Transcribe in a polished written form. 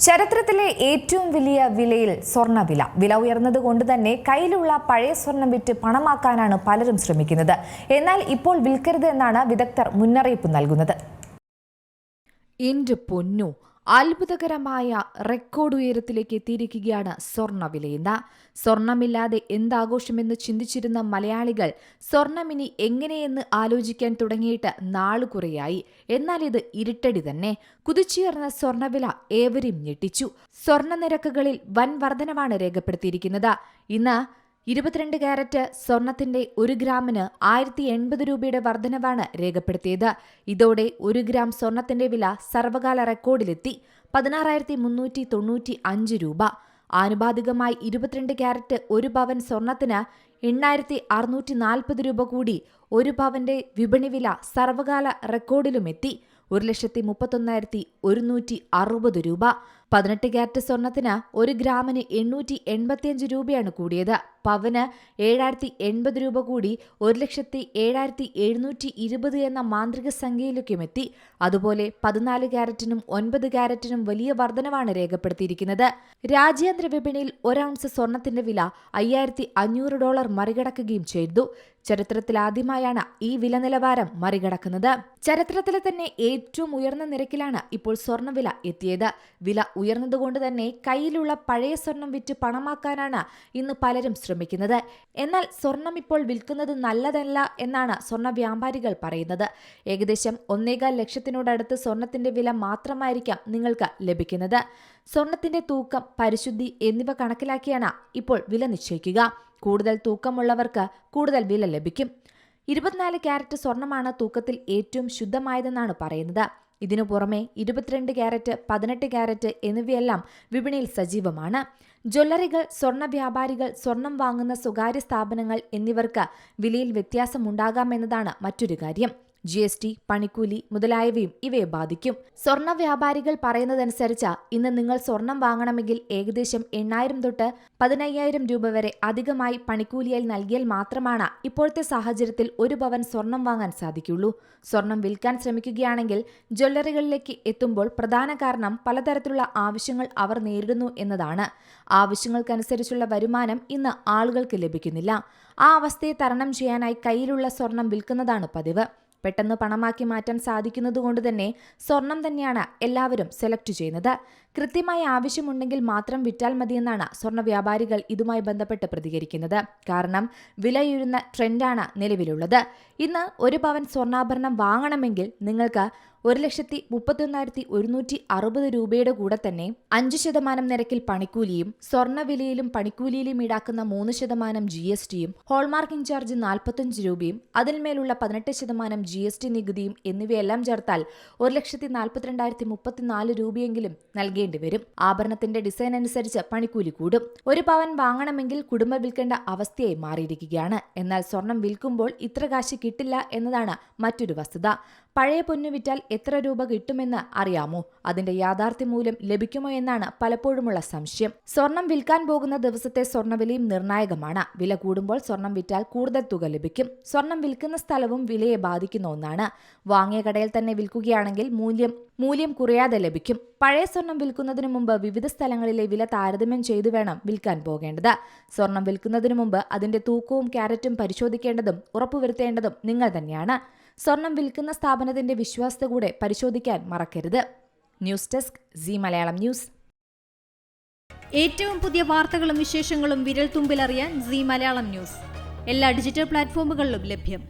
ചരിത്രത്തിലെ ഏറ്റവും വലിയ വിലയിൽ സ്വർണ്ണവില. വില ഉയർന്നതുകൊണ്ട് തന്നെ കയ്യിലുള്ള പഴയ സ്വർണം വിറ്റ് പണമാക്കാനാണ് പലരും ശ്രമിക്കുന്നത്. എന്നാൽ ഇപ്പോൾ വിൽക്കരുത് എന്നാണ് വിദഗ്ധർ മുന്നറിയിപ്പ് നൽകുന്നത്. എന്റെ പൊന്നു, അത്ഭുതകരമായ റെക്കോർഡ് ഉയരത്തിലേക്ക് എത്തിയിരിക്കുകയാണ് സ്വർണ്ണവിലയെന്ന്. സ്വർണമില്ലാതെ എന്താഘോഷമെന്ന് ചിന്തിച്ചിരുന്ന മലയാളികൾ സ്വർണമിനി എങ്ങനെയെന്ന് ആലോചിക്കാൻ തുടങ്ങിയിട്ട് നാളുകുറയായി. എന്നാൽ ഇത് ഇരുട്ടടി തന്നെ. കുതിച്ചുയർന്ന സ്വർണ്ണവില ഏവരെയും ഞെട്ടിച്ചു. സ്വർണ്ണ നിരക്കുകളിൽ വൻ വർധനവാണ് രേഖപ്പെടുത്തിയിരിക്കുന്നത്. ഇന്ന് 22 കാരറ്റ് സ്വർണത്തിന്റെ 1 ഗ്രാമിന് 1080 രൂപയുടെ വർധനവാണ് രേഖപ്പെടുത്തിയത്. ഇതോടെ 1 ഗ്രാം സ്വർണത്തിന്റെ വില സർവകാല റെക്കോർഡിലെത്തി 16,395 രൂപ. ആനുപാതികമായി 22 കാരറ്റ് 1 പവൻ സ്വർണത്തിന് 8,640 രൂപ കൂടി 1 പവന്റെ വിപണി വില സർവകാല റെക്കോർഡിലുമെത്തി 1,31,160 രൂപ. 18 കാരറ്റ് സ്വർണത്തിന് 1 ഗ്രാമിന് 885 രൂപയാണ് കൂടിയത്. പവന് 7,080 രൂപ കൂടി 1,07,720 എന്ന മാന്ത്രിക സംഖ്യയിലേക്കുമെത്തി. അതുപോലെ 14 കാരറ്റിനും 9 കാരറ്റിനും വലിയ വർധനവാണ് രേഖപ്പെടുത്തിയിരിക്കുന്നത്. രാജ്യാന്തര വിപണിയിൽ 1 ഔൺസ് സ്വർണത്തിന്റെ വില $5,500 മറികടക്കുകയും ചെയ്തു. ചരിത്രത്തിലാദ്യമായാണ് ഈ വില നിലവാരം മറികടക്കുന്നത്. ചരിത്രത്തിലെ തന്നെ ഏറ്റവും ഉയർന്ന നിരക്കിലാണ് ഇപ്പോൾ സ്വർണ്ണവില എത്തിയത്. വില ഉയർന്നതുകൊണ്ട് തന്നെ കയ്യിലുള്ള പഴയ സ്വർണം വിറ്റ് പണമാക്കാനാണ് ഇന്ന് പലരും ശ്രമിക്കുന്നത്. എന്നാൽ സ്വർണം ഇപ്പോൾ വിൽക്കുന്നത് നല്ലതല്ല എന്നാണ് സ്വർണ്ണ വ്യാപാരികൾ പറയുന്നത്. ഏകദേശം 1.25 ലക്ഷത്തിനോടടുത്ത് സ്വർണത്തിന്റെ വില മാത്രമായിരിക്കാം നിങ്ങൾക്ക് ലഭിക്കുന്നത്. സ്വർണത്തിന്റെ തൂക്കം, പരിശുദ്ധി എന്നിവ കണക്കിലാക്കിയാണ് ഇപ്പോൾ വില നിശ്ചയിക്കുക. കൂടുതൽ തൂക്കമുള്ളവർക്ക് കൂടുതൽ വില ലഭിക്കും. 24 കാരറ്റ് സ്വർണമാണ് തൂക്കത്തിൽ ഏറ്റവും ശുദ്ധമായതെന്നാണ് പറയുന്നത്. ഇതിനു പുറമെ 22 കാരറ്റ്, 18 കാരറ്റ് എന്നിവയെല്ലാം വിപണിയിൽ സജീവമാണ്. ജ്വല്ലറികൾ, സ്വർണ്ണ വ്യാപാരികൾ, സ്വർണം വാങ്ങുന്ന സ്വകാര്യ സ്ഥാപനങ്ങൾ എന്നിവർക്ക് വിലയിൽ വ്യത്യാസമുണ്ടാകാമെന്നതാണ് മറ്റൊരു കാര്യം. GST, പണിക്കൂലി മുതലായവയും ഇവയെ ബാധിക്കും. സ്വർണ്ണ വ്യാപാരികൾ പറയുന്നതനുസരിച്ച് ഇന്ന് നിങ്ങൾ സ്വർണം വാങ്ങണമെങ്കിൽ ഏകദേശം 8,000 തൊട്ട് 15,000 രൂപ വരെ അധികമായി പണിക്കൂലിയായി നൽകിയാൽ മാത്രമാണ് ഇപ്പോഴത്തെ സാഹചര്യത്തിൽ 1 പവൻ സ്വർണം വാങ്ങാൻ സാധിക്കുള്ളൂ. സ്വർണം വിൽക്കാൻ ശ്രമിക്കുകയാണെങ്കിൽ ജ്വല്ലറികളിലേക്ക് എത്തുമ്പോൾ പ്രധാന കാരണം പലതരത്തിലുള്ള ആവശ്യങ്ങൾ അവർ നേരിടുന്നു എന്നതാണ്. ആവശ്യങ്ങൾക്കനുസരിച്ചുള്ള വരുമാനം ഇന്ന് ആളുകൾക്ക് ലഭിക്കുന്നില്ല. ആ അവസ്ഥയെ തരണം ചെയ്യാനായി കയ്യിലുള്ള സ്വർണം വിൽക്കുന്നതാണ് പതിവ്. പെട്ടെന്ന് പണമാക്കി മാറ്റാൻ സാധിക്കുന്നതുകൊണ്ട് തന്നെ സ്വർണം തന്നെയാണ് എല്ലാവരും സെലക്ട് ചെയ്യുന്നത്. കൃത്യമായ ആവശ്യമുണ്ടെങ്കിൽ മാത്രം വിറ്റാൽ മതിയെന്നാണ് സ്വർണ്ണ വ്യാപാരികൾ ഇതുമായി ബന്ധപ്പെട്ട് പ്രതികരിക്കുന്നത്. കാരണം വിലയുയരുന്ന ട്രെൻഡാണ് നിലവിലുള്ളത്. ഇന്ന് 1 പവൻ സ്വർണ്ണാഭരണം വാങ്ങണമെങ്കിൽ നിങ്ങൾക്ക് 1,31,160 രൂപയുടെ കൂടെ തന്നെ 5% നിരക്കിൽ പണിക്കൂലിയും സ്വർണ്ണവിലയിലും പണിക്കൂലിയിലും ഈടാക്കുന്ന 3% GSTയും ഹോൾമാർക്കിംഗ് ചാർജ് 45 രൂപയും അതിന്മേലുള്ള 18% GST നികുതിയും എന്നിവയെല്ലാം ചേർത്താൽ 1,42,034 രൂപയെങ്കിലും നൽകേണ്ടി വരും. ആഭരണത്തിന്റെ ഡിസൈൻ അനുസരിച്ച് പണിക്കൂലി കൂടും. 1 പവൻ വാങ്ങണമെങ്കിൽ കുടുംബം വിൽക്കേണ്ട അവസ്ഥയായി മാറിയിരിക്കുകയാണ്. എന്നാൽ സ്വർണം വിൽക്കുമ്പോൾ ഇത്ര കാശ് കിട്ടില്ല എന്നതാണ് മറ്റൊരു വസ്തുത. പഴയ പൊന്നു വിറ്റാൽ എത്ര രൂപ കിട്ടുമെന്ന് അറിയാമോ? അതിന്റെ യാഥാർത്ഥ്യ മൂല്യം ലഭിക്കുമോ എന്നാണ് പലപ്പോഴുമുള്ള സംശയം. സ്വർണം വിൽക്കാൻ പോകുന്ന ദിവസത്തെ സ്വർണ്ണവിലയും നിർണായകമാണ്. വില കൂടുമ്പോൾ സ്വർണം വിറ്റാൽ കൂടുതൽ തുക ലഭിക്കും. സ്വർണം വിൽക്കുന്ന സ്ഥലവും വിലയെ ബാധിക്കുന്ന ഒന്നാണ്. വാങ്ങിയ കടയിൽ തന്നെ വിൽക്കുകയാണെങ്കിൽ മൂല്യം കുറയാതെ ലഭിക്കും. പഴയ സ്വർണം വിൽക്കുന്നതിന് മുമ്പ് വിവിധ സ്ഥലങ്ങളിലെ വില താരതമ്യം ചെയ്തു വേണം വിൽക്കാൻ പോകേണ്ടത്. സ്വർണം വിൽക്കുന്നതിന് മുമ്പ് അതിന്റെ തൂക്കവും കാരറ്റും പരിശോധിക്കേണ്ടതും ഉറപ്പുവരുത്തേണ്ടതും നിങ്ങൾ തന്നെയാണ്. സ്വർണം വിൽക്കുന്ന സ്ഥാപനത്തിന്റെ വിശ്വാസ്യത കൂടെ പരിശോധിക്കാൻ മറക്കരുത്. News desk Zee Malayalam news. ഏറ്റവും പുതിയ വാർത്തകളും വിശേഷങ്ങളും വിരൽ തുമ്പിലറിയാൻ സീ മലയാളം ന്യൂസ് എല്ലാ ഡിജിറ്റൽ പ്ലാറ്റ്ഫോമുകളിലും ലഭ്യം.